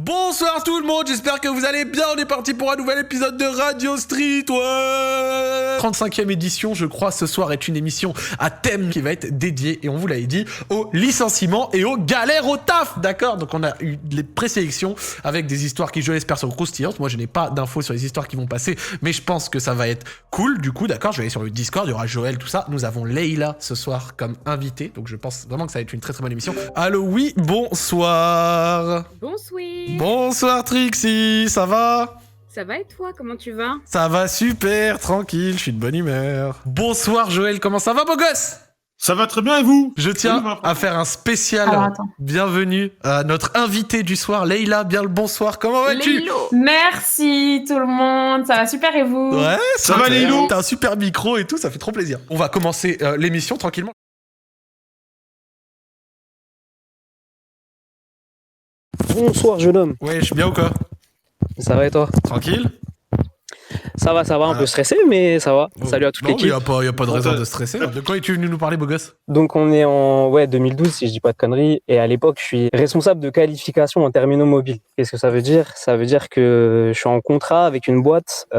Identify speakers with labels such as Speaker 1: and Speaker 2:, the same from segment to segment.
Speaker 1: Bonsoir tout le monde, j'espère que vous allez bien, on est parti pour un nouvel épisode de Radio Street, ouais 35e édition, je crois, ce soir est une émission à thème qui va être dédiée, et on vous l'avait dit, au licenciement et aux galères au taf, d'accord? Donc on a eu les présélections avec des histoires qui, je l'espère, sont croustillantes. Moi je n'ai pas d'infos sur les histoires qui vont passer, mais je pense que ça va être cool, du coup, d'accord? Je vais aller sur le Discord, il y aura Joël, tout ça. Nous avons Leïla ce soir comme invitée, donc je pense vraiment que ça va être une très très bonne émission. Allô, oui, bonsoir.
Speaker 2: Bonsoir.
Speaker 1: Bonsoir Trixie, ça va?
Speaker 2: Ça va et toi, comment tu vas?
Speaker 1: Ça va super, tranquille, je suis de bonne humeur. Bonsoir Joël, comment ça va beau gosse?
Speaker 3: Ça va très bien et vous?
Speaker 1: Je tiens à faire un spécial bienvenue à notre invité du soir, Leïla, bien le bonsoir, comment vas-tu?
Speaker 4: Merci tout le monde, ça va super et vous?
Speaker 1: Ouais,
Speaker 3: ça va Leïlo?
Speaker 1: T'as un super micro et tout, ça fait trop plaisir. On va commencer l'émission tranquillement.
Speaker 5: Bonsoir jeune homme.
Speaker 1: Ouais, je suis bien ou quoi?
Speaker 5: Ça va et toi?
Speaker 1: Tranquille?
Speaker 5: Ça va, un peu stressé, mais ça va. Salut à toute
Speaker 1: l'équipe. Non,
Speaker 5: l'équipe.
Speaker 1: mais y a pas de raison de stresser. De quoi es-tu venu nous parler, beau gosse?
Speaker 5: Donc on est en 2012, si je dis pas de conneries, et à l'époque je suis responsable de qualification en terminaux mobiles. Qu'est-ce que ça veut dire? Ça veut dire que je suis en contrat avec une boîte qui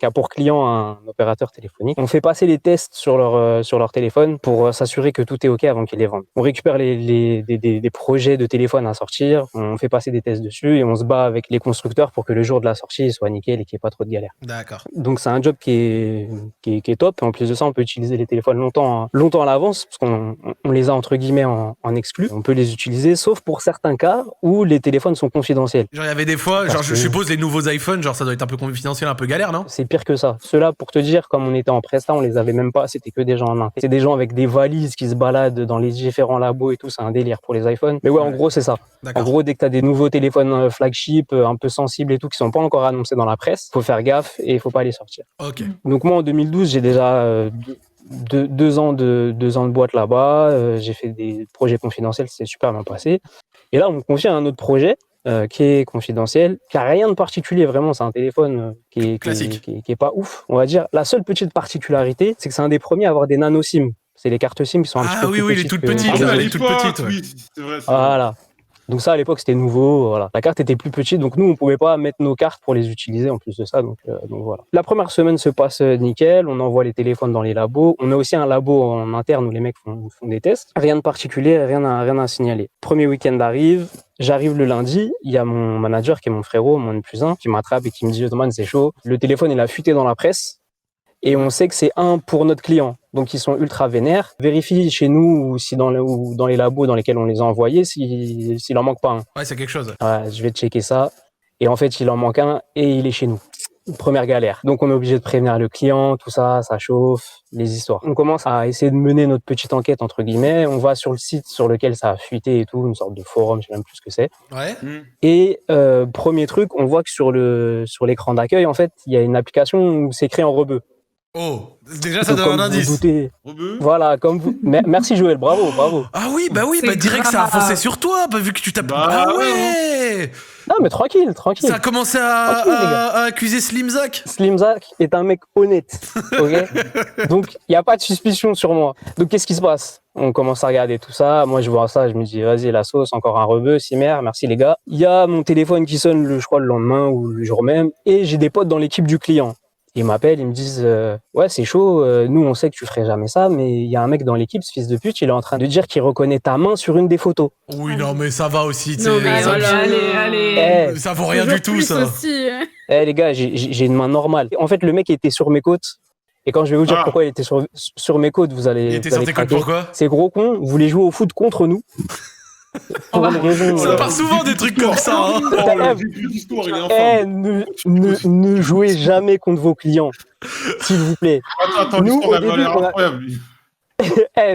Speaker 5: a pour client un opérateur téléphonique. On fait passer les tests sur leur téléphone pour s'assurer que tout est OK avant qu'ils les vendent. On récupère des projets de téléphone à sortir, on fait passer des tests dessus et on se bat avec les constructeurs pour que le jour de la sortie il soit nickel et qu'il n'y ait pas trop de galères.
Speaker 1: D'accord.
Speaker 5: Donc c'est un job qui est top. Et en plus de ça, on peut utiliser les téléphones longtemps à l'avance parce qu'on les a entre guillemets en exclu. On peut les utiliser, sauf pour certains cas où les téléphones sont confidentiels.
Speaker 1: Genre il y avait des fois, genre je suppose les nouveaux iPhones, genre ça doit être un peu confidentiel, un peu galère, non?
Speaker 5: C'est pire que ça. Ceux-là, pour te dire, comme on était en presta, on les avait même pas. C'était que des gens en Inde. C'est des gens avec des valises qui se baladent dans les différents labos et tout. C'est un délire pour les iPhones. Mais ouais, en gros c'est ça.
Speaker 1: D'accord.
Speaker 5: En gros, dès que t'as des nouveaux téléphones flagship, un peu sensibles et tout, qui sont pas encore annoncés dans la presse, faut faire gaffe et il faut pas les sortir.
Speaker 1: Ok.
Speaker 5: Donc moi en 2012 j'ai déjà deux ans de boîte là-bas, j'ai fait des projets confidentiels, c'est super bien passé. Et là on me confie un autre projet qui est confidentiel, qui a rien de particulier vraiment, c'est un téléphone qui est pas ouf, on va dire. La seule petite particularité, c'est que c'est un des premiers à avoir des nano SIM. C'est les cartes SIM qui sont un petit peu plus petites.
Speaker 1: Ah oui, les toutes petites, les toutes petites.
Speaker 3: Oui, c'est vrai.
Speaker 5: Voilà. Donc ça, à l'époque, c'était nouveau. Voilà. La carte était plus petite, donc nous, on pouvait pas mettre nos cartes pour les utiliser en plus de ça. Donc voilà. La première semaine se passe nickel. On envoie les téléphones dans les labos. On a aussi un labo en interne où les mecs font des tests. Rien de particulier, rien à signaler. Premier week-end arrive. J'arrive le lundi. Il y a mon manager qui est mon frérot, mon N+1, qui m'attrape et qui me dit « Ottoman, c'est chaud. Le téléphone, il a fuité dans la presse. Et on sait que c'est un pour notre client. Donc, ils sont ultra vénères. Vérifie chez nous ou dans les labos dans lesquels on les a envoyés s'il en manque pas un.
Speaker 1: Ouais, c'est quelque chose.
Speaker 5: Ouais, je vais checker ça. Et en fait, il en manque un et il est chez nous. Première galère. Donc, on est obligé de prévenir le client, tout ça, ça chauffe, les histoires. On commence à essayer de mener notre petite enquête, entre guillemets. On va sur le site sur lequel ça a fuité et tout, une sorte de forum, je sais même plus ce que c'est.
Speaker 1: Ouais.
Speaker 5: Et premier truc, on voit que sur l'écran d'accueil, en fait, il y a une application où c'est écrit en rebeu.
Speaker 1: Oh, déjà ça donne un indice.
Speaker 5: Voilà, comme vous. Merci Joël, bravo.
Speaker 1: Ah oui, bah direct ça a foncé sur toi, vu que tu t'as.
Speaker 3: Bah,
Speaker 1: ouais.
Speaker 5: Non mais tranquille.
Speaker 1: Ça a commencé à accuser Slimzak.
Speaker 5: Slimzak est un mec honnête, ok. Donc il y a pas de suspicion sur moi. Donc qu'est-ce qui se passe? On commence à regarder tout ça. Moi je vois ça, je me dis vas-y la sauce, encore un rebeu, Cimer, merci les gars. Il y a mon téléphone qui sonne, je crois le lendemain ou le jour même, et j'ai des potes dans l'équipe du client. Ils m'appellent, ils me disent ouais c'est chaud, nous on sait que tu ferais jamais ça, mais il y a un mec dans l'équipe, ce fils de pute, il est en train de dire qu'il reconnaît ta main sur une des photos.
Speaker 1: Oui non mais ça va aussi, tu sais.
Speaker 2: Non mais allez.
Speaker 1: Ça vaut rien du tout ça.
Speaker 5: Les gars, j'ai une main normale. En fait le mec était sur mes côtes, et quand je vais vous dire pourquoi il était sur mes côtes, vous allez.
Speaker 1: Il était sur tes côtes pourquoi?
Speaker 5: C'est gros con, vous voulez jouer au foot contre nous.
Speaker 1: Ça part souvent des trucs comme ça. Hein.
Speaker 5: Ne jouez jamais contre vos clients, s'il vous plaît.
Speaker 3: Attends, nous, au début,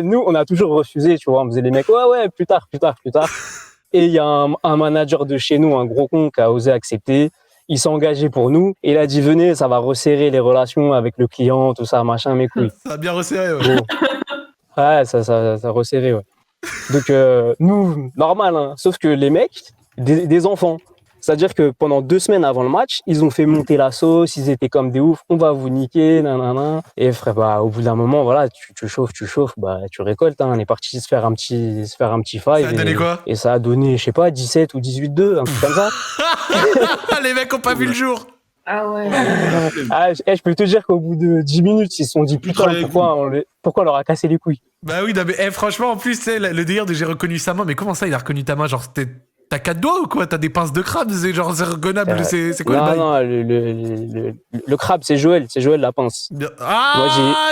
Speaker 5: nous, on a toujours refusé, tu vois. On faisait les mecs, ouais, plus tard. Et il y a un manager de chez nous, un gros con, qui a osé accepter. Il s'est engagé pour nous. Et il a dit, venez, ça va resserrer les relations avec le client, tout ça, machin, mes couilles.
Speaker 1: Ça a bien resserré, ouais.
Speaker 5: Ouais, ça a resserré, ouais. Donc, nous, normal, hein. Sauf que les mecs, des enfants, C'est-à-dire que pendant 2 semaines avant le match, ils ont fait monter la sauce, ils étaient comme des oufs, on va vous niquer, nanana. Et frère, bah, au bout d'un moment, voilà, tu chauffes, bah, tu récoltes, hein. On est parti se faire un petit five.
Speaker 1: Ça a donné quoi?
Speaker 5: Et ça a donné, je sais pas, 17 ou 18-2, un truc comme ça.
Speaker 1: Les mecs ont pas vu le jour.
Speaker 2: Ah ouais.
Speaker 5: Je peux te dire qu'au bout de 10 minutes, ils se sont dit, putain, pourquoi on leur a cassé les couilles?
Speaker 1: Bah oui, non, mais franchement, en plus, c'est le délire de j'ai reconnu sa main. Mais comment ça, il a reconnu ta main? Genre, t'as 4 doigts ou quoi? T'as des pinces de crabe? C'est genre, c'est reconnaissable. C'est quoi le bail?
Speaker 5: Non, le crabe, c'est Joël la pince.
Speaker 1: Ah,
Speaker 5: Moi,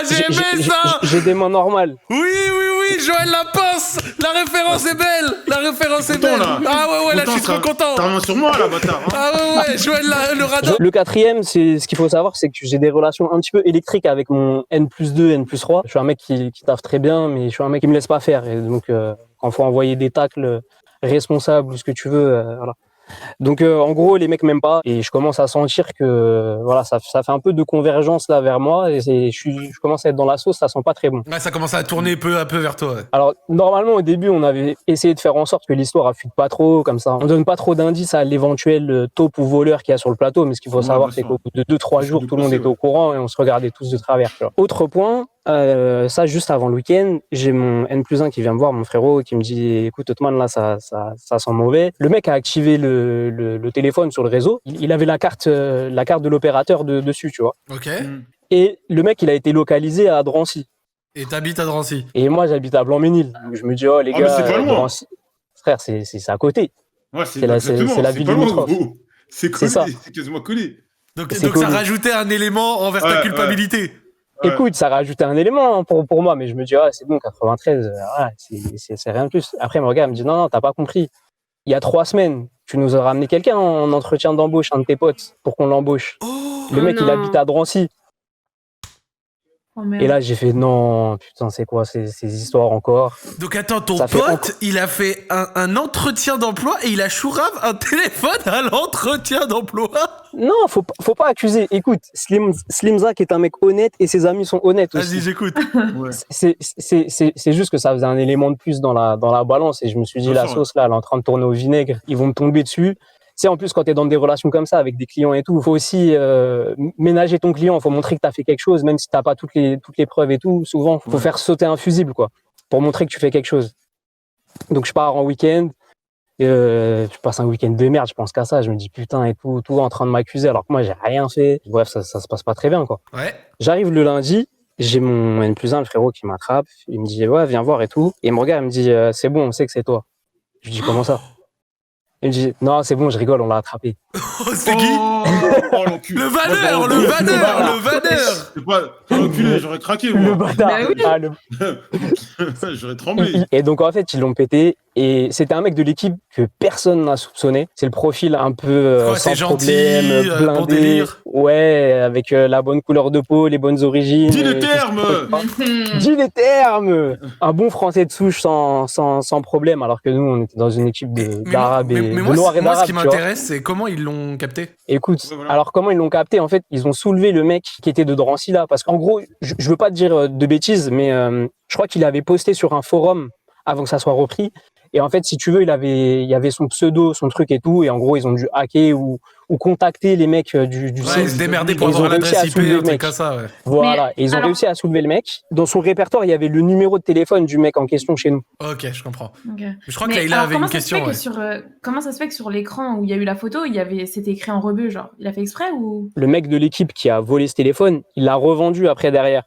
Speaker 1: j'ai aimé ça!
Speaker 5: J'ai des mains normales.
Speaker 1: Oui, Joël la pince! La référence est belle!
Speaker 3: Là.
Speaker 1: Ah ouais, là, je suis trop content!
Speaker 3: T'as un main sur moi, là, bâtard. Hein.
Speaker 1: Ah ouais, Joël le radar!
Speaker 5: Le quatrième, ce qu'il faut savoir, c'est que j'ai des relations un petit peu électriques avec mon N+2, N+3. Je suis un mec qui taffe très bien, mais je suis un mec qui me laisse pas faire. Et donc, quand faut envoyer des tacles responsables ou ce que tu veux, voilà. Donc en gros les mecs m'aiment pas et je commence à sentir que voilà ça fait un peu de convergence là vers moi et je commence à être dans la sauce, ça sent pas très bon.
Speaker 1: Ouais, ça commence à tourner peu à peu vers toi. Ouais.
Speaker 5: Alors normalement au début on avait essayé de faire en sorte que l'histoire affûte pas trop comme ça. On donne pas trop d'indices à l'éventuel taupe ou voleur qu'il y a sur le plateau, mais ce qu'il faut savoir c'est qu'au bout de 2-3 jours tout le monde était au courant et on se regardait tous de travers. Tu vois. Autre point, ça juste avant le week-end, j'ai mon N+1 qui vient me voir, mon frérot, qui me dit écoute Otman là ça sent mauvais. Le mec a activé le téléphone sur le réseau, il avait la carte de l'opérateur dessus, tu vois.
Speaker 1: Ok.
Speaker 5: Et le mec il a été localisé à Drancy.
Speaker 1: Et t'habites à Drancy.
Speaker 5: Et moi j'habite à Blanc-Ménil. Donc, je me dis oh les gars,
Speaker 3: mais c'est pas loin.
Speaker 5: Drancy, frère c'est à côté.
Speaker 3: Ouais,
Speaker 5: c'est la ville limitrophe.
Speaker 3: C'est collé,
Speaker 5: ça.
Speaker 3: c'est quasiment collé.
Speaker 1: Donc ça rajoutait un élément envers ta culpabilité.
Speaker 5: Ouais. Écoute, ça rajoutait un élément pour moi, mais je me dis, c'est bon, 93, c'est rien de plus. Après, mon gars me dit, non, t'as pas compris. Il y a 3 semaines, tu nous as ramené quelqu'un en entretien d'embauche, un de tes potes, pour qu'on l'embauche. Le mec, il habite à Drancy.
Speaker 4: Oh, merde.
Speaker 5: Et là, j'ai fait, non, putain, c'est quoi ces histoires encore?
Speaker 1: Donc attends, ton pote, il a fait un entretien d'emploi et il a chourave un téléphone à l'entretien d'emploi?
Speaker 5: Non, faut pas accuser. Écoute, Slim Zach est un mec honnête et ses amis sont honnêtes aussi.
Speaker 1: Vas-y, j'écoute.
Speaker 3: Ouais.
Speaker 5: C'est juste que ça faisait un élément de plus dans la balance et je me suis dit, la sauce là, elle est en train de tourner au vinaigre. Ils vont me tomber dessus. C'est en plus quand tu es dans des relations comme ça avec des clients et tout, il faut aussi ménager ton client, il faut montrer que tu as fait quelque chose, même si tu n'as pas toutes les preuves et tout. Souvent, il faut faire sauter un fusible quoi, pour montrer que tu fais quelque chose. Donc je pars en week-end, je passe un week-end de merde, je pense qu'à ça, je me dis putain et tout en train de m'accuser alors que moi j'ai rien fait. Bref, ça se passe pas très bien quoi.
Speaker 1: Ouais.
Speaker 5: J'arrive le lundi, j'ai mon N+1, le frérot qui m'attrape, il me dit ouais viens voir et tout, et il me regarde, il me dit c'est bon, on sait que c'est toi. Je lui dis comment ça? Il me dit non c'est bon, je rigole, on l'a attrapé.
Speaker 1: C'est qui?
Speaker 3: L'enculé.
Speaker 1: Le vanneur.
Speaker 3: C'est pas l'enculé, j'aurais craqué
Speaker 5: Le
Speaker 3: moi.
Speaker 5: bâtard.
Speaker 3: J'aurais tremblé.
Speaker 5: Et donc en fait ils l'ont pété et c'était un mec de l'équipe que personne n'a soupçonné. C'est le profil un peu sans problème, blindé,
Speaker 1: bon délire.
Speaker 5: Ouais, avec la bonne couleur de peau, les bonnes origines.
Speaker 3: Dis les termes.
Speaker 5: Dis les termes. Un bon français de souche sans problème, alors que nous on était dans une équipe d'arabes et de noirs et d'arabes.
Speaker 1: Moi ce qui m'intéresse c'est comment ils l'ont capté.
Speaker 5: Écoute,
Speaker 3: Ouais, voilà.
Speaker 5: alors comment ils l'ont capté? En fait, ils ont soulevé le mec qui était de Drancy là, parce qu'en gros, je veux pas te dire de bêtises, mais je crois qu'il avait posté sur un forum avant que ça soit repris. Et en fait, si tu veux, il y avait son pseudo, son truc et tout, et en gros, ils ont dû hacker ou contacter les mecs du
Speaker 1: Ouais,
Speaker 5: site.
Speaker 1: se démerder pour
Speaker 5: Ils
Speaker 1: avoir
Speaker 5: ont réussi
Speaker 1: l'adresse
Speaker 5: à
Speaker 1: IP,
Speaker 5: soulever
Speaker 1: un
Speaker 5: le
Speaker 1: truc
Speaker 5: mec.
Speaker 1: comme ça, ouais.
Speaker 5: Voilà,
Speaker 4: Mais
Speaker 5: et ils ont
Speaker 4: alors-
Speaker 5: réussi à soulever le mec. Dans son répertoire, il y avait le numéro de téléphone du mec en question chez nous.
Speaker 1: Ok, je comprends.
Speaker 4: Ok.
Speaker 1: Je crois que
Speaker 4: Mais
Speaker 1: Layla
Speaker 4: alors,
Speaker 1: avait
Speaker 4: comment
Speaker 1: une
Speaker 4: ça se fait
Speaker 1: question,
Speaker 4: que
Speaker 1: ouais.
Speaker 4: comment ça se fait que sur l'écran où il y a eu la photo, c'était écrit en rebeu, genre il a fait exprès ou
Speaker 5: Le mec de l'équipe qui a volé ce téléphone, il l'a revendu après derrière.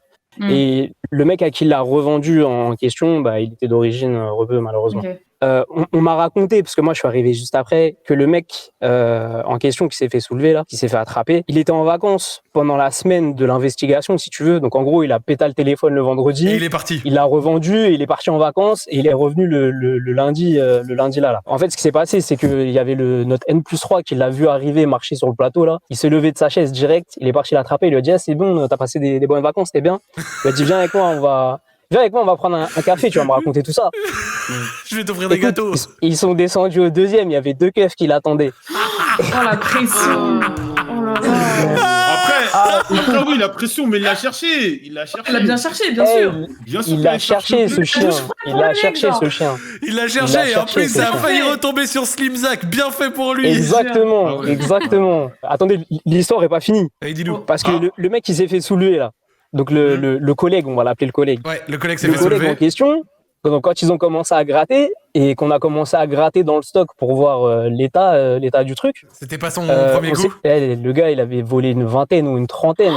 Speaker 5: Et le mec à qui il l'a revendu en question, bah, il était d'origine rebeu malheureusement.
Speaker 4: Ok.
Speaker 5: On m'a raconté, parce que moi je suis arrivé juste après, que le mec en question qui s'est fait soulever là, qui s'est fait attraper, il était en vacances pendant la semaine de l'investigation si tu veux. Donc en gros il a pété le téléphone le vendredi.
Speaker 1: Et il est parti.
Speaker 5: Il l'a revendu et il est parti en vacances et il est revenu le lundi là. En fait, ce qui s'est passé, c'est qu'il y avait notre N+3 qui l'a vu arriver, marcher sur le plateau là. Il s'est levé de sa chaise direct, il est parti l'attraper, il lui a dit ah, c'est bon, t'as passé des bonnes vacances, t'es bien. Il a dit viens avec moi, on va prendre un café, tu vas me raconter tout ça.
Speaker 1: Je vais t'offrir des
Speaker 5: Écoute,
Speaker 1: gâteaux.
Speaker 5: ils sont descendus au deuxième, il y avait 2 keufs qui l'attendaient.
Speaker 4: Oh la pression. Oh là là.
Speaker 3: Après, frérot, il a pression, mais il l'a cherché. Il l'a cherché.
Speaker 4: Elle l'a bien cherché, bien
Speaker 5: Eh,
Speaker 4: sûr.
Speaker 3: Bien sûr
Speaker 5: il
Speaker 3: qu'il
Speaker 5: l'a
Speaker 3: a
Speaker 5: cherché, ce chien.
Speaker 4: Je crois
Speaker 5: Il
Speaker 4: qu'on
Speaker 5: l'a
Speaker 4: le
Speaker 5: cherché,
Speaker 4: mec,
Speaker 5: ce chien.
Speaker 1: Il l'a
Speaker 5: Il
Speaker 1: cherché
Speaker 5: l'a
Speaker 1: et en
Speaker 5: cherché,
Speaker 1: plus,
Speaker 5: ce
Speaker 1: ça a
Speaker 5: chien.
Speaker 1: failli retomber sur Slimzak. Bien fait pour lui.
Speaker 5: Exactement,
Speaker 3: Ah ouais.
Speaker 5: exactement. Attendez, l'histoire est pas finie.
Speaker 1: Allez, dis-nous.
Speaker 5: Parce que
Speaker 3: Ah.
Speaker 5: le mec, il s'est fait soulever, là. Donc, le collègue, on va l'appeler le collègue.
Speaker 1: Ouais, le collègue s'est
Speaker 5: Le
Speaker 1: fait
Speaker 5: collègue en
Speaker 1: soulever.
Speaker 5: question, donc, quand ils ont commencé à gratter, et qu'on a commencé à gratter dans le stock pour voir l'état du truc,
Speaker 1: C'était pas son
Speaker 5: euh,
Speaker 1: premier
Speaker 5: on
Speaker 1: coup.
Speaker 5: sait- le gars, il avait volé une vingtaine ou une trentaine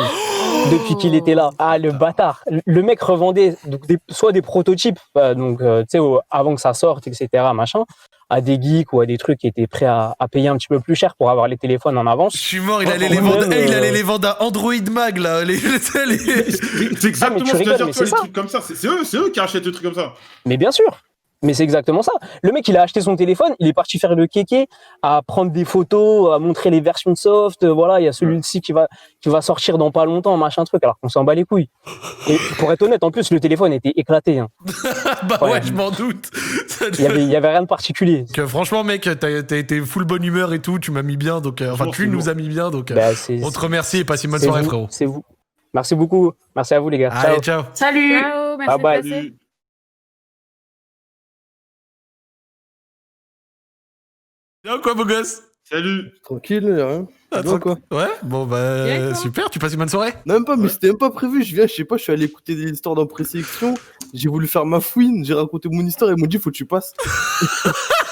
Speaker 5: depuis qu'il était là. Ah, le bâtard. Le mec revendait donc soit des prototypes, tu sais, avant que ça sorte, etc., machin, à des geeks ou à des trucs qui étaient prêts à payer un petit peu plus cher pour avoir les téléphones en
Speaker 1: Je
Speaker 5: avance.
Speaker 1: suis mort, il
Speaker 3: Oh,
Speaker 1: allait
Speaker 3: quand
Speaker 1: les vendre.
Speaker 5: même,
Speaker 1: Il allait les vendre à Android Mag là.
Speaker 3: C'est exactement
Speaker 5: tu
Speaker 3: ce que
Speaker 5: rigoles,
Speaker 3: je veux
Speaker 5: mais
Speaker 3: dire, toi,
Speaker 5: c'est
Speaker 3: les
Speaker 5: ça.
Speaker 3: trucs comme ça. C'est eux qui achètent des trucs comme ça.
Speaker 5: Mais bien sûr. Mais c'est exactement ça. Le mec, il a acheté son téléphone, il est parti faire le kéké, à prendre des photos, à montrer les versions soft. Voilà, il y a celui-ci qui va sortir dans pas longtemps, machin truc, alors qu'on s'en bat les couilles. Et pour être honnête, en plus, le téléphone était éclaté. Hein.
Speaker 1: Bah ouais,
Speaker 5: Ouais.
Speaker 1: je m'en doute.
Speaker 5: Il y avait rien de particulier.
Speaker 1: Donc, franchement, mec, t'as été full bonne humeur et tout. Tu m'as mis bien, donc enfin,
Speaker 3: Franchement,
Speaker 1: tu
Speaker 3: c'est
Speaker 1: nous
Speaker 3: lourd.
Speaker 1: as mis bien, donc
Speaker 5: Bah,
Speaker 1: on te remercie et passe une bonne
Speaker 5: c'est
Speaker 1: soirée,
Speaker 5: vous,
Speaker 1: frérot.
Speaker 5: C'est vous. Merci beaucoup. Merci à vous, les gars. Ciao.
Speaker 1: Allez, ciao.
Speaker 4: Salut.
Speaker 2: Ciao, merci de
Speaker 5: Bye bye.
Speaker 2: passer.
Speaker 1: Bien quoi, beau gosse?
Speaker 3: Salut.
Speaker 6: Tranquille, y'a rien.
Speaker 1: Ah,
Speaker 6: Bien, quoi.
Speaker 1: Ouais, bon bah
Speaker 2: Bien, toi
Speaker 1: super, tu passes une bonne soirée.
Speaker 6: Même pas, mais
Speaker 3: Ouais.
Speaker 6: c'était même pas prévu. Je viens, je sais pas, je suis allé écouter des histoires dans présélection. J'ai voulu faire ma fouine, j'ai raconté mon histoire et ils m'ont dit faut que tu passes.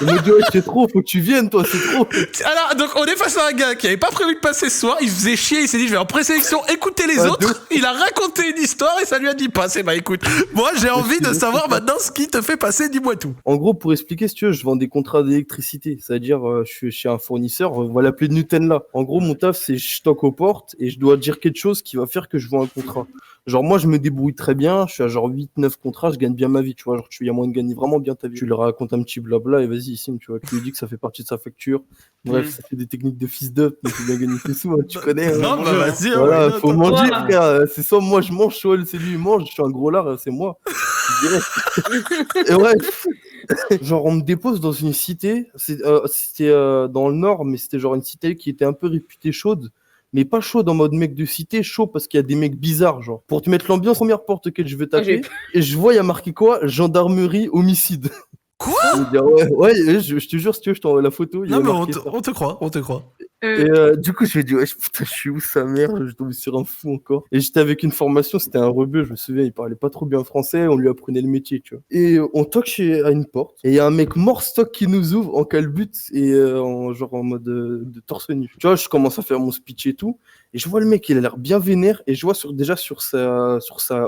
Speaker 6: Ils m'ont dit ouais, c'est trop, faut que tu viennes, toi, c'est trop.
Speaker 1: Alors, donc on est face à un gars qui avait pas prévu de passer ce soir, il se faisait chier, il s'est dit je vais en présélection écouter les
Speaker 6: Ouais, de
Speaker 1: autres, il a raconté une histoire et ça lui a dit passer. Bah écoute, moi j'ai envie de savoir maintenant ce qui te fait passer, dis-moi tout.
Speaker 6: En gros, pour expliquer, si tu veux, je vends des contrats d'électricité. C'est-à-dire, je suis chez un fournisseur, on va l'appeler Nutella. En gros, mon taf, c'est je stocke aux portes et je dois dire quelque chose qui va faire que je vends un contrat. Genre, moi, je me débrouille très bien, je suis à genre 8-9 contrats, je gagne bien ma vie, tu vois. Genre, il y a moyen de gagner vraiment bien ta vie. Tu lui racontes un petit blabla et vas-y, signe, tu vois. Tu lui dis que ça fait partie de sa facture. Bref, ça fait des techniques de fils d'up, mais tu bien gagner tes sous, hein, tu connais. Hein.
Speaker 1: Non, bah vas-y, hein,
Speaker 6: Voilà,
Speaker 1: ouais,
Speaker 6: faut
Speaker 1: non,
Speaker 6: manger,
Speaker 4: Voilà.
Speaker 6: frère. C'est soit moi je mange, soit c'est lui il mange. Je suis un gros lard, c'est moi. Je dirais. Et ouais. Genre, on me dépose dans une cité. C'était dans le nord, mais c'était genre une cité qui était un peu réputée chaude. Mais pas chaude en mode mec de cité, chaud parce qu'il y a des mecs bizarres, genre. Pour te mettre l'ambiance, première porte auquel je vais
Speaker 2: j'ai
Speaker 6: taper. Et je vois, il y a marqué quoi? Gendarmerie, homicide.
Speaker 1: Quoi?
Speaker 6: Je vais dire, ouais, je te jure, si tu veux, je t'envoie la photo. il y
Speaker 1: Non
Speaker 6: a
Speaker 1: mais
Speaker 6: marqué ça.
Speaker 1: on te croit, on te croit.
Speaker 6: Et du coup, je me dis, ouais, putain, je suis où sa mère? Je tombe sur un fou encore. Et j'étais avec une formation, c'était un rebeu, je me souviens, il parlait pas trop bien français, on lui apprenait le métier, tu vois. Et on toque à une porte, et il y a un mec mort stock qui nous ouvre en calbut, et genre en mode de torse nu. Tu vois, je commence à faire mon speech et tout, et je vois le mec, il a l'air bien vénère, et je vois déjà sur sa,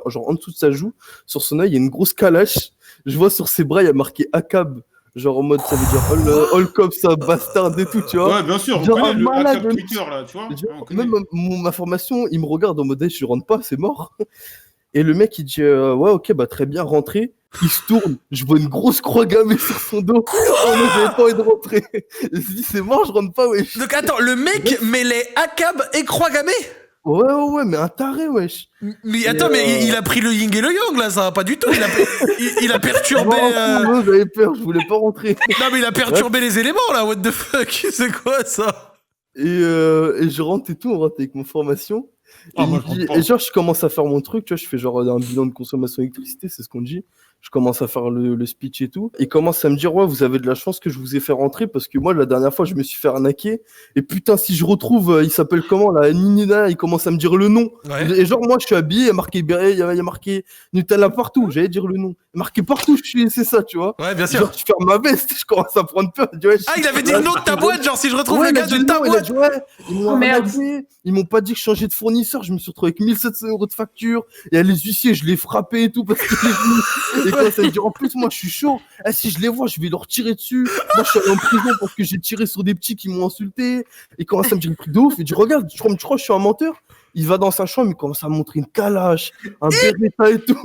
Speaker 6: genre en dessous de sa joue, sur son œil, il y a une grosse calache. Je vois sur ses bras, il y a marqué ACAB. Genre en mode, ça veut dire all cops, bastard et tout, tu vois.
Speaker 3: Ouais, bien sûr, on
Speaker 6: Genre
Speaker 3: connaît
Speaker 6: un
Speaker 3: le
Speaker 6: malade,
Speaker 3: hack Twitter là, tu vois.
Speaker 6: Je-
Speaker 3: Ouais, on connaît.
Speaker 6: Même ma formation, il me regarde en mode, je rentre pas, c'est mort. Et le mec, il dit, ouais, ok, bah très bien, rentrez. Il se tourne, je vois une grosse croix gammée sur son dos. Oh non, j'avais pas envie de rentrer. Il s'est dit, c'est mort, je rentre pas, wesh.
Speaker 1: Donc attends, le mec met les ACAB et croix gammée.
Speaker 6: Ouais, mais un taré, wesh.
Speaker 1: Mais attends, mais il a pris le yin et le yang là, ça va pas du tout. Il a perturbé.
Speaker 6: Moi, j'avais peur, je voulais pas rentrer.
Speaker 1: Non mais il a perturbé les éléments là. What the fuck? C'est quoi ça?
Speaker 6: Et je rentre et tout, on rentre avec mon formation.
Speaker 3: Ah,
Speaker 6: Et,
Speaker 3: moi,
Speaker 6: il
Speaker 3: je
Speaker 6: dit-
Speaker 3: comprends.
Speaker 6: et genre, je commence à faire mon truc, tu vois, je fais genre un bilan de consommation d'électricité, c'est ce qu'on dit. Je commence à faire le speech et tout. Il commence à me dire, ouais, vous avez de la chance que je vous ai fait rentrer parce que moi, la dernière fois, je me suis fait arnaquer. Et putain, si je retrouve, il s'appelle comment là, Ninina, il commence à me dire le nom.
Speaker 1: Ouais.
Speaker 6: Et genre, moi, je suis habillé, il y a marqué Béret, il y a marqué Nutella partout, j'allais dire le nom. Marqué partout, c'est ça, tu vois.
Speaker 1: Ouais, bien sûr.
Speaker 6: Genre, je ferme ma veste, je commence à prendre peur. Je dis, ouais,
Speaker 1: Ah, il avait dit le nom de ta boîte, genre si je retrouve
Speaker 6: Ouais,
Speaker 1: le
Speaker 6: il a
Speaker 1: gars
Speaker 6: dit
Speaker 1: de
Speaker 6: le
Speaker 1: ta
Speaker 6: nom, il a
Speaker 1: boîte.
Speaker 6: dit, ouais, ils m'ont
Speaker 4: Oh, merde.
Speaker 6: arnaqué, ils m'ont pas dit que je changeais de fournisseur, je me suis retrouvé avec 1700 € de facture, il y a les huissiers, je les frappé et tout parce qu'il est venu. Et quand ça me dit, en plus, moi, je suis chaud, eh, si je les vois, je vais leur tirer dessus. Moi, je suis allé en prison parce que j'ai tiré sur des petits qui m'ont insulté. Et quand ça me dit le truc de ouf, il dit, regarde, tu crois que je suis un menteur? Il va dans sa chambre, il commence à me montrer une calache, un Beretta et tout.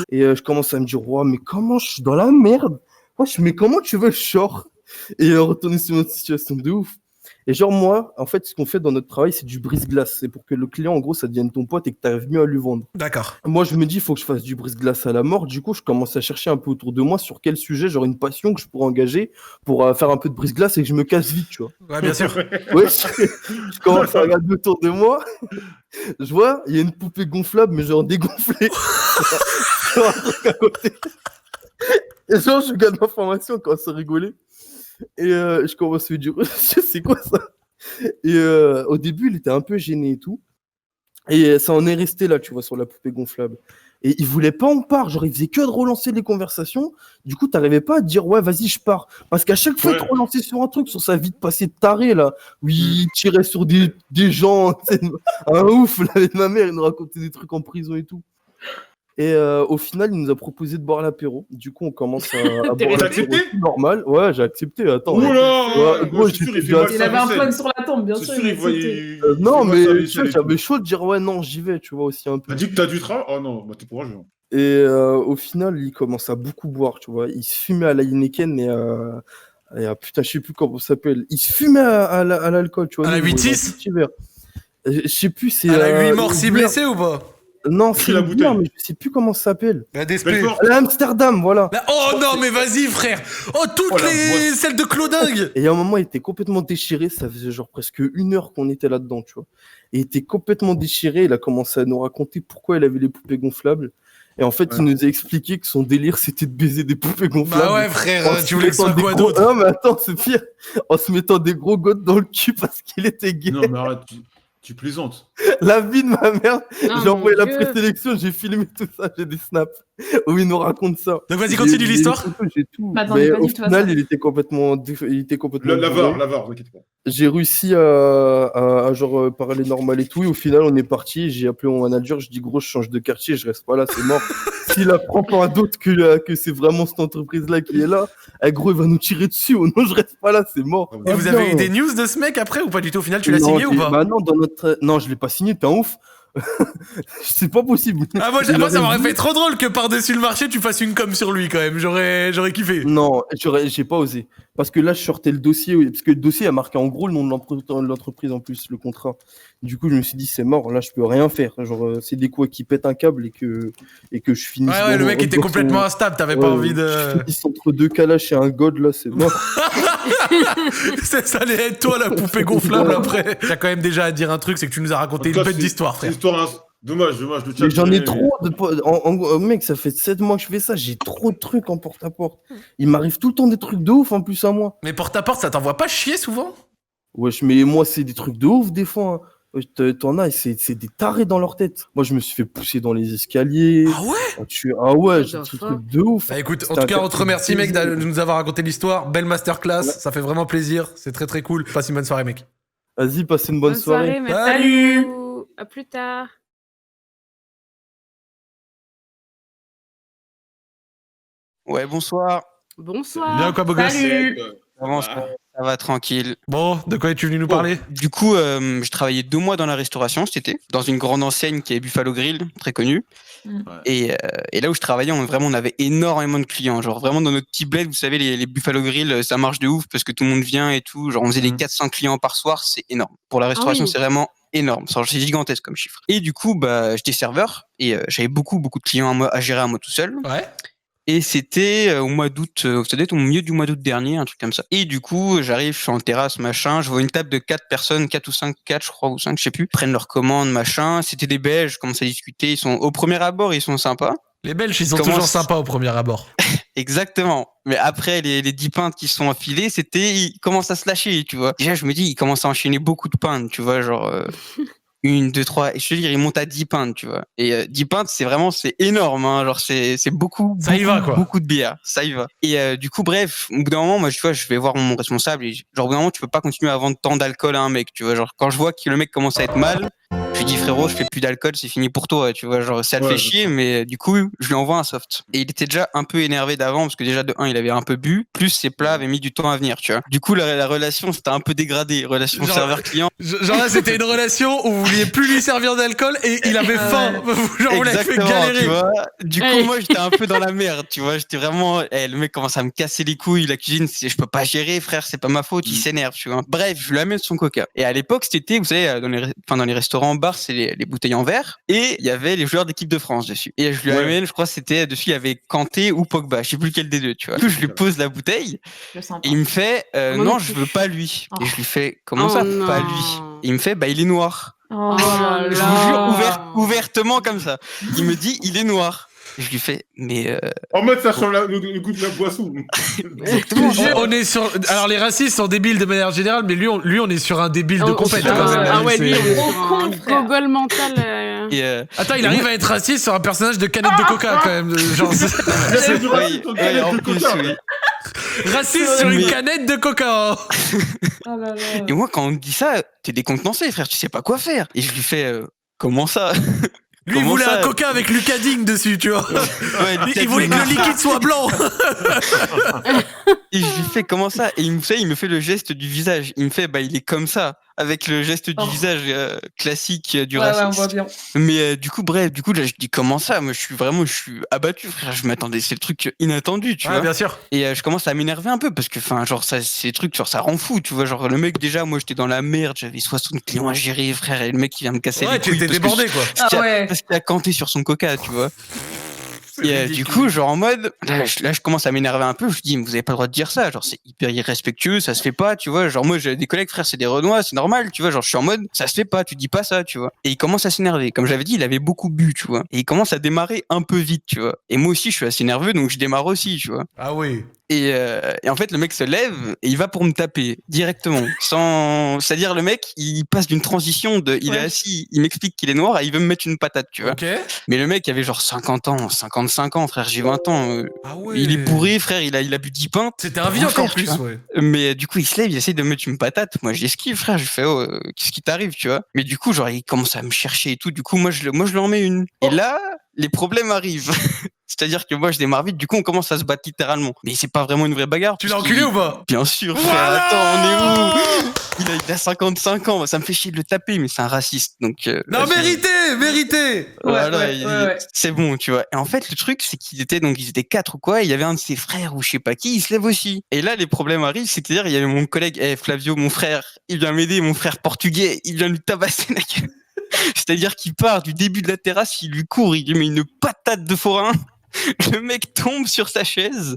Speaker 6: Et je commence à me dire, ouais, mais comment je suis dans la merde? Wesh, mais comment tu veux le short? Et retourner sur notre situation de ouf. Et genre, moi, en fait, ce qu'on fait dans notre travail, c'est du brise-glace. C'est pour que le client, en gros, ça devienne ton pote et que tu arrives mieux à lui vendre.
Speaker 1: D'accord.
Speaker 6: Moi, je me dis, il faut que je fasse du brise-glace à la mort. Du coup, je commence à chercher un peu autour de moi sur quel sujet j'aurais une passion que je pourrais engager pour faire un peu de brise-glace et que je me casse vite, tu vois.
Speaker 1: Ouais, bien sûr.
Speaker 6: Ouais, je commence à regarder autour de moi. Je vois, il y a une poupée gonflable, mais genre dégonflée. Sur un truc à côté. Et genre, je regarde ma formation, on commence à rigoler. Et je commence à lui dire, c'est quoi ça? Et au début, il était un peu gêné et tout. Et ça en est resté là, tu vois, sur la poupée gonflable. Et il voulait pas en part, genre il faisait que de relancer les conversations. Du coup, t'arrivais pas à te dire ouais, vas-y, je pars. Parce qu'à chaque fois
Speaker 3: Ouais.
Speaker 6: qu'il relançait sur un truc, sur sa vie de passé de taré là, où il tirait sur des gens, tu sais, un ouf, là, avec ma mère, il nous racontait des trucs en prison et tout. Et au final, il nous a proposé de boire l'apéro. Du coup, on commence à boire
Speaker 3: T'as
Speaker 6: l'apéro
Speaker 3: accepté
Speaker 6: tout normal. Ouais, j'ai accepté. Attends.
Speaker 3: Oh là
Speaker 6: Ouais,
Speaker 3: ouais,
Speaker 6: gros,
Speaker 3: c'est sûr, il fait
Speaker 6: j'ai-
Speaker 3: mal
Speaker 4: Il
Speaker 3: sa
Speaker 4: avait un
Speaker 3: vaisselle.
Speaker 4: plug sur la tombe, bien
Speaker 3: C'est
Speaker 4: sûr.
Speaker 3: sûr,
Speaker 4: il
Speaker 3: il voit.
Speaker 4: acceptait.
Speaker 6: Non,
Speaker 3: il fait mal sa
Speaker 6: mais tu
Speaker 3: vaisselle
Speaker 6: vois,
Speaker 3: et tout.
Speaker 6: j'avais chaud de dire ouais, non, j'y vais, tu vois, aussi un peu.
Speaker 3: T'as dit que t'as du travail? Oh non, bah t'es courageux.
Speaker 6: Et au final, il commence à beaucoup boire, tu vois. Il se fumait à la Heineken putain, je sais plus comment ça s'appelle. Il se fumait à l'alcool, tu vois.
Speaker 1: À la
Speaker 6: Nous, on est dans
Speaker 1: 8-6?
Speaker 6: un petit verre. Je sais plus, c'est.
Speaker 1: Elle a 8 morts,
Speaker 6: une
Speaker 1: 6
Speaker 6: bière.
Speaker 1: blessés ou pas?
Speaker 6: Non,
Speaker 3: Pris
Speaker 6: c'est
Speaker 3: la
Speaker 6: une bière,
Speaker 3: bouteille.
Speaker 6: mais je sais plus comment ça s'appelle.
Speaker 1: La DSP.
Speaker 3: Belfort.
Speaker 6: À la Amsterdam, voilà.
Speaker 1: Oh non, mais vas-y, frère. Oh, toutes
Speaker 3: Oh, la
Speaker 1: les
Speaker 3: boisse.
Speaker 1: celles de Claudingue.
Speaker 6: Et il y a un moment, il était complètement déchiré. Ça faisait genre presque 1 heure qu'on était là-dedans, tu vois. Et il était complètement déchiré. Il a commencé à nous raconter pourquoi il avait les poupées gonflables. Et en fait,
Speaker 3: Ouais.
Speaker 6: il nous a expliqué que son délire, c'était de baiser des poupées gonflables.
Speaker 1: Bah ouais,
Speaker 6: En
Speaker 1: frère,
Speaker 6: se
Speaker 1: tu voulais que ce soit
Speaker 6: mettant
Speaker 1: quoi
Speaker 6: des gros-
Speaker 1: d'autre?
Speaker 6: Non, mais attends, c'est pire. En se mettant des gros godes dans le cul parce qu'il était gay.
Speaker 3: Non, mais arrête, tu plaisantes.
Speaker 6: La vie de ma mère.
Speaker 2: Oh,
Speaker 6: J'ai envoyé
Speaker 2: mon
Speaker 6: la
Speaker 2: Dieu.
Speaker 6: présélection, j'ai filmé tout ça, j'ai des snaps où il nous raconte ça.
Speaker 1: Donc vas-y,
Speaker 6: J'ai-
Speaker 1: continue
Speaker 6: j'ai
Speaker 1: l'histoire.
Speaker 6: les photos, j'ai tout.
Speaker 4: Mais attends,
Speaker 6: Mais
Speaker 4: j'ai pas
Speaker 6: au
Speaker 4: dit que tu vas
Speaker 6: final,
Speaker 4: ça.
Speaker 6: il était complètement bourré.
Speaker 3: L'avare, t'inquiète pas.
Speaker 6: J'ai réussi à genre parler normal et tout. Et au final, on est parti. J'ai appelé mon manager. Je dis gros, je change de quartier. Je reste pas là, c'est mort. S'il apprend pas à d'autres que c'est vraiment cette entreprise-là qui est là, eh, gros, il va nous tirer dessus. Oh non, je reste pas là, c'est mort.
Speaker 1: Et vous avez eu des news de ce mec après ou pas du tout? Au final, tu l'as signé ou pas?
Speaker 6: Bah non, non, je l'ai pas signé. T'es un ouf. C'est pas possible.
Speaker 1: Ah, moi,
Speaker 6: Il
Speaker 1: moi, ça
Speaker 6: aurait
Speaker 1: m'aurait
Speaker 6: dû.
Speaker 1: fait trop drôle que par-dessus le marché, tu fasses une com sur lui quand même. J'aurais kiffé.
Speaker 6: Non, j'ai pas osé. Parce que là, je sortais le dossier, oui, parce que le dossier a marqué en gros le nom de l'entreprise en plus, le contrat. Du coup, je me suis dit, c'est mort, là, je peux rien faire. Genre, c'est des coups qui pètent un câble et que je finisse.
Speaker 1: Ouais, le mec était complètement instable, t'avais pas envie de.
Speaker 6: Je finisse entre deux calaches et un god, là, c'est mort.
Speaker 1: Ça allait être toi la poupée gonflable après. T'as quand même déjà à dire un truc, c'est que tu nous as raconté
Speaker 3: En tout
Speaker 1: une
Speaker 3: cas,
Speaker 1: bête d'histoire,
Speaker 3: C'est
Speaker 1: frère.
Speaker 3: une histoire. Dommage, le chat.
Speaker 6: Mais j'en ai trop de. Mec, ça fait 7 mois que je fais ça, j'ai trop de trucs en porte-à-porte. Il m'arrive tout le temps des trucs de ouf en plus à moi.
Speaker 1: Mais porte-à-porte, ça t'envoie pas chier souvent?
Speaker 6: Wesh, mais moi, c'est des trucs de ouf des fois. Hein. Wesh, t'en as, c'est des tarés dans leur tête. Moi, je me suis fait pousser dans les escaliers.
Speaker 1: Ah ouais?
Speaker 6: Ah ouais,
Speaker 2: What
Speaker 6: j'ai
Speaker 2: the
Speaker 6: des
Speaker 2: fuck?
Speaker 6: trucs de ouf.
Speaker 1: Bah écoute, en
Speaker 6: C'était
Speaker 1: tout cas,
Speaker 6: un
Speaker 1: on te remercie, mec,
Speaker 6: plaisir.
Speaker 1: de nous avoir raconté l'histoire. Belle masterclass,
Speaker 6: Ouais.
Speaker 1: ça fait vraiment plaisir. C'est très très cool. Passe une bonne soirée, mec.
Speaker 6: Vas-y, passez une bonne soirée.
Speaker 2: merci.
Speaker 1: Salut.
Speaker 2: beaucoup. À plus tard.
Speaker 7: Ouais, bonsoir.
Speaker 2: Bonsoir.
Speaker 1: Bien quoi, beau gosse?
Speaker 4: Salut.
Speaker 7: Comment ça va tranquille.
Speaker 1: Bon, de quoi es-tu venu nous parler?
Speaker 7: Du coup, je travaillais 2 mois dans la restauration cet été, dans une grande enseigne qui est Buffalo Grill, très connue.
Speaker 4: Mm.
Speaker 7: Et là où je travaillais, on avait énormément de clients. Genre vraiment dans notre petit bled, vous savez, les Buffalo Grill, ça marche de ouf parce que tout le monde vient et tout. Genre on faisait des 400 clients par soir, c'est énorme. Pour la restauration,
Speaker 2: oui.
Speaker 7: c'est vraiment énorme. C'est gigantesque comme chiffre. Et du coup, bah, j'étais serveur et j'avais beaucoup de clients à gérer à moi tout seul.
Speaker 1: Ouais.
Speaker 7: Et c'était au mois d'août, ça devait être au milieu du mois d'août dernier, un truc comme ça. Et du coup, j'arrive, je suis en terrasse, machin, je vois une table de 4 personnes, 4 ou 5, 4 je crois, ou 5, je sais plus, prennent leurs commandes, machin. C'était des Belges, je commence à discuter, ils sont au premier abord, ils sont sympas.
Speaker 1: Les Belges, ils sont
Speaker 7: Comment
Speaker 1: toujours
Speaker 7: c'est-
Speaker 1: sympas au premier abord.
Speaker 7: Exactement. Mais après, les 10 pintes qui sont affilées, ils commencent à se lâcher, tu vois. Déjà, je me dis, ils commencent à enchaîner beaucoup de pintes, tu vois, genre... 1, 2, 3, et je te dis, il monte à 10 pintes, tu vois. Et 10 pintes, c'est énorme, hein. Genre, c'est beaucoup,
Speaker 1: Ça y va, quoi.
Speaker 7: beaucoup de bière. Ça y va. Et du coup, bref, au bout d'un moment, moi, tu vois, je vais voir mon responsable et genre, au bout d'un moment, tu peux pas continuer à vendre tant d'alcool à un mec, tu vois. Genre, quand je vois que le mec commence à être mal, je lui dit frérot, je fais plus d'alcool, c'est fini pour toi, tu vois, genre ça te
Speaker 3: Ouais,
Speaker 7: fait
Speaker 3: je
Speaker 7: chier, mais du coup je lui envoie un soft. Et il était déjà un peu énervé d'avant parce que déjà de 1 il avait un peu bu, plus ses plats avaient mis du temps à venir, tu vois. Du coup la relation c'était un peu dégradée, relation
Speaker 1: Genre-
Speaker 7: serveur-client.
Speaker 1: Genre là, c'était une relation où vous vouliez plus lui servir d'alcool et il avait
Speaker 4: Ah
Speaker 1: faim. Genre, vous l'avez fait
Speaker 7: Exactement,
Speaker 1: galérer.
Speaker 7: tu vois. Du coup,
Speaker 2: Ouais.
Speaker 7: moi, j'étais un peu dans la merde, tu vois. J'étais vraiment, le mec commence à me casser les couilles. La cuisine, je peux pas gérer, frère, c'est pas ma faute. Il s'énerve, tu vois. Bref, je lui amène son coca. Et à l'époque, c'était, vous savez, dans les restaurants, bars, c'est les bouteilles en verre. Et il y avait les joueurs d'équipe de France dessus. Et je lui
Speaker 3: Ouais.
Speaker 7: amène, je crois, c'était dessus, il y avait Kanté ou Pogba. Je sais plus lequel des deux, tu vois. Du coup, je lui pose la bouteille.
Speaker 4: Je le sens
Speaker 7: Et
Speaker 4: pas.
Speaker 7: il me fait,
Speaker 2: Moi
Speaker 7: non,
Speaker 2: non
Speaker 7: je
Speaker 2: plus.
Speaker 7: veux pas lui.
Speaker 4: Oh.
Speaker 7: Et je lui fais, comment
Speaker 2: Oh
Speaker 7: ça,
Speaker 2: non.
Speaker 7: pas lui? Et il me fait, bah, il est noir.
Speaker 4: Oh
Speaker 2: Oh là
Speaker 7: Je
Speaker 2: là.
Speaker 7: vous jure,
Speaker 2: Ah.
Speaker 7: ouvertement comme ça. Il me dit, il est noir. Et je lui fais, mais
Speaker 3: En mode, ça change le goût de la boisson.
Speaker 7: exactement.
Speaker 1: On est sur. Alors, les racistes sont débiles de manière générale, mais lui, on est sur un débile de
Speaker 2: Oh,
Speaker 1: compète.
Speaker 2: ah,
Speaker 1: quand même.
Speaker 2: ah ouais, lui, on est
Speaker 4: Trop
Speaker 2: sur un
Speaker 4: con, frère.
Speaker 2: gogol mental.
Speaker 7: Et,
Speaker 1: Attends, il arrive à être raciste sur un personnage de canette de coca, quand même. Genre,
Speaker 3: Il y a du racisme dans le
Speaker 7: ouais, en
Speaker 3: canette de
Speaker 7: plus,
Speaker 3: coca.
Speaker 7: oui.
Speaker 1: raciste sur une
Speaker 7: Mais-
Speaker 1: canette de coca.
Speaker 4: Oh là là.
Speaker 7: Et moi, quand on me dit ça, t'es décontenancé, frère, tu sais pas quoi faire. Et je lui fais, comment ça?
Speaker 1: Lui, il
Speaker 7: Comment
Speaker 1: voulait
Speaker 7: ça
Speaker 1: un coca avec Lucading dessus, tu vois.
Speaker 7: Ouais,
Speaker 1: Il voulait que le liquide soit blanc.
Speaker 7: Et je lui fais, comment ça? Et il me fait le geste du visage. Il me fait, bah, il est comme ça, avec le geste du
Speaker 4: Oh.
Speaker 7: visage classique du
Speaker 4: Ouais, ouais, on
Speaker 7: raciste.
Speaker 4: voit bien.
Speaker 7: Mais du coup, bref, là, je dis, comment ça? Moi, je suis abattu, frère. Je m'attendais, c'est le truc inattendu, tu
Speaker 1: Ouais,
Speaker 7: vois.
Speaker 1: bien sûr.
Speaker 7: Et je commence à m'énerver un peu parce que, enfin, genre, ça, ces trucs, genre, ça rend fou, tu vois. Genre, le mec, déjà, moi, j'étais dans la merde, j'avais 60 clients à gérer, frère, et le mec, il vient me casser
Speaker 1: Ouais,
Speaker 7: les
Speaker 1: tu
Speaker 7: couilles.
Speaker 1: étais
Speaker 7: parce que
Speaker 1: débordé, quoi.
Speaker 4: Ah ouais.
Speaker 7: Parce qu'il a canté sur son coca, tu vois. Et du coup, genre en mode, là, je commence à m'énerver un peu. Je dis, mais vous avez pas le droit de dire ça. Genre, c'est hyper irrespectueux, ça se fait pas, tu vois. Genre, moi, j'ai des collègues, frère, c'est des Renois, c'est normal, tu vois. Genre, je suis en mode, ça se fait pas, tu dis pas ça, tu vois. Et il commence à s'énerver. Comme j'avais dit, il avait beaucoup bu, tu vois. Et il commence à démarrer un peu vite, tu vois. Et moi aussi, je suis assez nerveux, donc je démarre aussi, tu vois.
Speaker 1: Ah oui.
Speaker 7: Et en fait, le mec se lève et il va pour me taper directement. C'est-à-dire, le mec, il passe d'une transition de, il est
Speaker 4: Ouais.
Speaker 7: assis, il m'explique qu'il est noir et il veut me mettre une patate, tu vois.
Speaker 1: Ok.
Speaker 7: Mais le mec avait genre 50 ans, 55 ans, frère, j'ai 20 ans.
Speaker 1: Ah ouais.
Speaker 7: Il est bourré, frère, il a bu 10 pintes.
Speaker 1: C'était un vieux en
Speaker 7: Tu
Speaker 1: plus,
Speaker 7: vois.
Speaker 1: ouais.
Speaker 7: Mais du coup, il se lève, il essaye de me mettre une patate. Moi, j'esquive, frère. Je fais, oh, qu'est-ce qui t'arrive, tu vois? Mais du coup, genre, il commence à me chercher et tout. Du coup, moi, je lui en mets une. Et là, les problèmes arrivent. C'est-à-dire que moi, je démarre vite. Du coup, on commence à se battre littéralement. Mais c'est pas vraiment une vraie bagarre.
Speaker 1: Tu l'as
Speaker 7: parce
Speaker 1: enculé
Speaker 7: qu'il-
Speaker 1: ou pas?
Speaker 7: Bien sûr, frère.
Speaker 1: Voilà.
Speaker 7: Attends, on est où? Il a 55 ans. Ça me fait chier de le taper, mais c'est un raciste. Donc,
Speaker 1: Non,
Speaker 7: vas-y.
Speaker 1: mérité.
Speaker 7: Voilà,
Speaker 4: ouais.
Speaker 7: c'est bon, tu vois. Et en fait, le truc, c'est ils étaient 4 ou quoi. Et il y avait un de ses frères ou je sais pas qui, il se lève aussi. Et là, les problèmes arrivent, c'est-à-dire, il y avait mon collègue, Flavio, mon frère, il vient m'aider, mon frère portugais, il vient lui tabasser la gueule. C'est-à-dire qu'il part du début de la terrasse, il lui court, il lui met une patate de forain. Le mec tombe sur sa chaise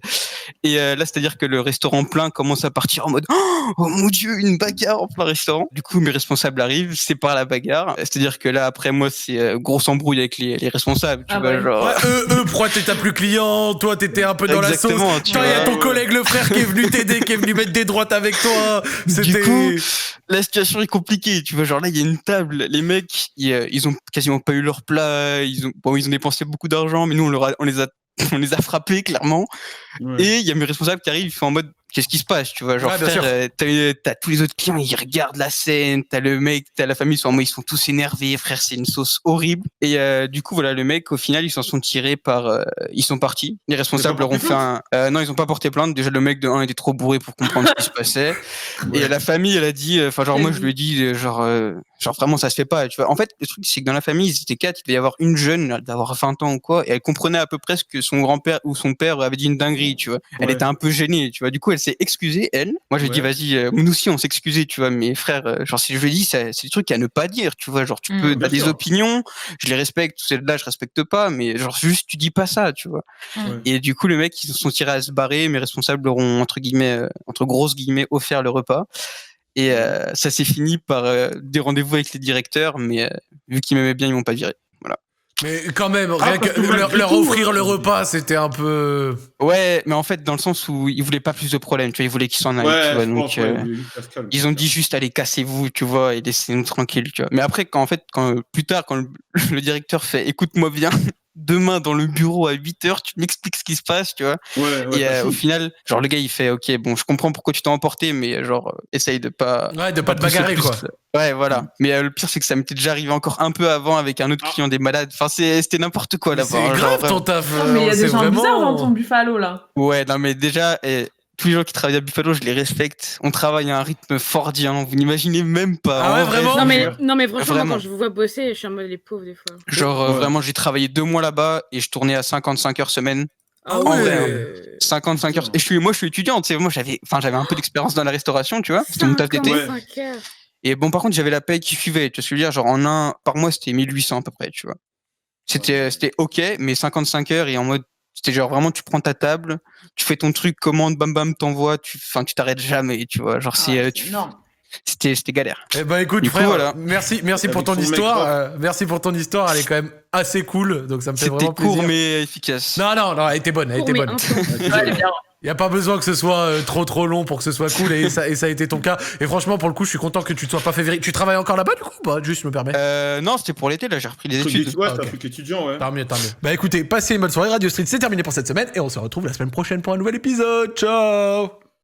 Speaker 7: et là c'est-à-dire que le restaurant plein commence à partir en mode oh mon dieu, une bagarre en plein restaurant. Du coup mes responsables arrivent, séparent la bagarre, c'est-à-dire que là après moi c'est grosse embrouille avec les responsables, tu
Speaker 4: Ah
Speaker 7: vois,
Speaker 4: ouais.
Speaker 7: genre
Speaker 1: Ouais, eux, pourquoi t'étais plus client? Toi, t'étais un peu dans la sauce.
Speaker 7: Exactement, tu
Speaker 1: Toi, il y a
Speaker 7: vois.
Speaker 1: ton collègue, le frère, qui est venu t'aider, qui est venu mettre des droites avec toi. C'était.
Speaker 7: coup, la situation est compliquée, tu vois, genre là il y a une table, les mecs ils ont quasiment pas eu leur plat, ils ont dépensé beaucoup d'argent, mais nous on les a frappés clairement.
Speaker 3: Ouais.
Speaker 7: Et il y a mes responsables qui arrivent, ils font en mode qu'est-ce qui se passe, tu vois, genre
Speaker 1: Ouais, bien sûr.
Speaker 7: frère, t'as tous les autres clients, ils regardent la scène, t'as le mec, t'as la famille, ils sont tous énervés, frère, c'est une sauce horrible. Et du coup voilà, le mec au final ils s'en sont tirés par, ils sont partis. Les responsables
Speaker 3: Ils ont
Speaker 7: leur ont
Speaker 3: porté
Speaker 7: fait un, non ils ont pas porté plainte. Déjà le mec de 1 était trop bourré pour comprendre ce qui se passait. Et la famille elle a dit, enfin genre moi je lui ai dit genre vraiment ça se fait pas, tu vois. En fait le truc c'est que dans la famille ils étaient 4, il devait y avoir une jeune d'avoir 20 ans ou quoi, et elle comprenait à peu près ce que son grand-père ou son père avait dit une dinguerie, tu vois. Elle
Speaker 3: Ouais.
Speaker 7: était un peu gênée, tu vois. Du coup, elle s'est excusée, elle. Moi, j'ai dit,
Speaker 1: Ouais.
Speaker 7: vas-y, nous aussi, on s'excusait, tu vois. Mais frère, genre, si je lui ai dit, c'est des trucs à ne pas dire, tu vois. Genre, tu peux,
Speaker 3: bien
Speaker 7: t'as des
Speaker 3: sûr.
Speaker 7: opinions, je les respecte, celles-là, je respecte pas, mais genre, juste, tu dis pas ça, tu vois.
Speaker 3: Ouais.
Speaker 7: Et du coup, le mec, ils se sont tirés à se barrer. Mes responsables leur ont, entre guillemets, entre grosses guillemets, offert le repas. Et ça s'est fini par des rendez-vous avec les directeurs, mais vu qu'ils m'aimaient bien, ils m'ont pas viré.
Speaker 1: Mais quand même, rien
Speaker 3: parce
Speaker 1: que
Speaker 3: que malgré
Speaker 1: leur
Speaker 3: tout,
Speaker 1: offrir le repas, c'était un peu.
Speaker 7: Ouais, mais en fait, dans le sens où ils voulaient pas plus de problèmes, tu vois, ils voulaient qu'ils s'en aillent,
Speaker 3: Ouais,
Speaker 7: tu vois,
Speaker 3: je
Speaker 7: donc
Speaker 3: pense, ouais, il se calme.
Speaker 7: ils ont dit juste allez cassez-vous, tu vois, et laissez-nous tranquilles, tu vois. Mais après, quand plus tard, quand le directeur fait écoute-moi bien, demain dans le bureau à 8h, tu m'expliques ce qui se passe, tu vois.
Speaker 3: Ouais,
Speaker 7: Et
Speaker 3: t'as
Speaker 7: au
Speaker 3: chaud.
Speaker 7: final, genre le gars il fait ok, bon, je comprends pourquoi tu t'es emporté, mais genre essaye de pas.
Speaker 1: Ouais, de pas te
Speaker 7: pousser
Speaker 1: bagarrer,
Speaker 7: plus.
Speaker 1: quoi.
Speaker 7: Ouais, voilà. Mais le pire, c'est que ça m'était déjà arrivé encore un peu avant avec un autre client des malades. Enfin, c'était n'importe quoi
Speaker 1: Mais
Speaker 7: là-bas.
Speaker 1: c'est
Speaker 7: hein, genre,
Speaker 1: grave
Speaker 7: vraiment.
Speaker 1: ton taf.
Speaker 4: Non, mais il y a
Speaker 1: c'est
Speaker 4: des gens
Speaker 1: vraiment...
Speaker 4: bizarres dans ton Buffalo, là.
Speaker 7: Ouais, non, mais déjà, tous les gens qui travaillent à Buffalo, je les respecte. On travaille à un rythme fordien. Vous n'imaginez même pas.
Speaker 1: Ah ouais,
Speaker 7: En vrai,
Speaker 1: vraiment
Speaker 7: je vous jure.
Speaker 2: Non, mais franchement, moi,
Speaker 7: Vraiment.
Speaker 2: quand je vous vois bosser, je suis en mode les pauvres des fois.
Speaker 7: Genre,
Speaker 3: Ouais.
Speaker 7: vraiment, j'ai travaillé 2 mois là-bas et je tournais à 55 heures semaine.
Speaker 1: Ah
Speaker 7: En
Speaker 1: ouais.
Speaker 7: vrai, 55 heures. Et moi, je suis étudiant, tu sais. Moi, j'avais un peu d'expérience dans la restauration, tu vois. C'était mon taf d'été.
Speaker 2: 55 heures.
Speaker 7: Et bon, par contre, j'avais la paye qui suivait. Tu vois ce que je veux dire? Genre, par mois, c'était 1800 à peu près, tu vois. C'était ok, mais 55 heures et en mode, c'était genre vraiment, tu prends ta table, tu fais ton truc, commande, bam bam, t'envoies, tu t'arrêtes jamais, tu vois. Genre,
Speaker 4: C'est énorme.
Speaker 7: c'était galère.
Speaker 1: Eh ben écoute,
Speaker 7: Du coup,
Speaker 1: frère,
Speaker 7: voilà.
Speaker 1: merci pour
Speaker 3: Avec
Speaker 1: ton
Speaker 3: son
Speaker 1: histoire.
Speaker 3: mec
Speaker 1: Merci pour ton histoire. Elle est quand même assez cool, donc ça me fait
Speaker 7: C'était
Speaker 1: vraiment plaisir.
Speaker 7: court mais efficace.
Speaker 1: Non, elle était bonne, elle
Speaker 2: Court,
Speaker 1: était
Speaker 2: mais
Speaker 1: bonne.
Speaker 2: intense.
Speaker 4: Ouais, elle est bien.
Speaker 1: Il y a pas besoin que ce soit trop long pour que ce soit cool et ça a été ton cas. Et franchement, pour le coup, je suis content que tu te sois pas fait virer. Tu travailles encore là-bas du coup ou pas? Juste, je me permets.
Speaker 7: Non, c'était pour l'été, là, j'ai repris les études.
Speaker 3: Ouais,
Speaker 1: Ah,
Speaker 3: c'est
Speaker 1: ok.
Speaker 3: un truc étudiant, ouais.
Speaker 1: Tant mieux. Bah écoutez, passez une bonne soirée. Radio Street, c'est terminé pour cette semaine et on se retrouve la semaine prochaine pour un nouvel épisode. Ciao.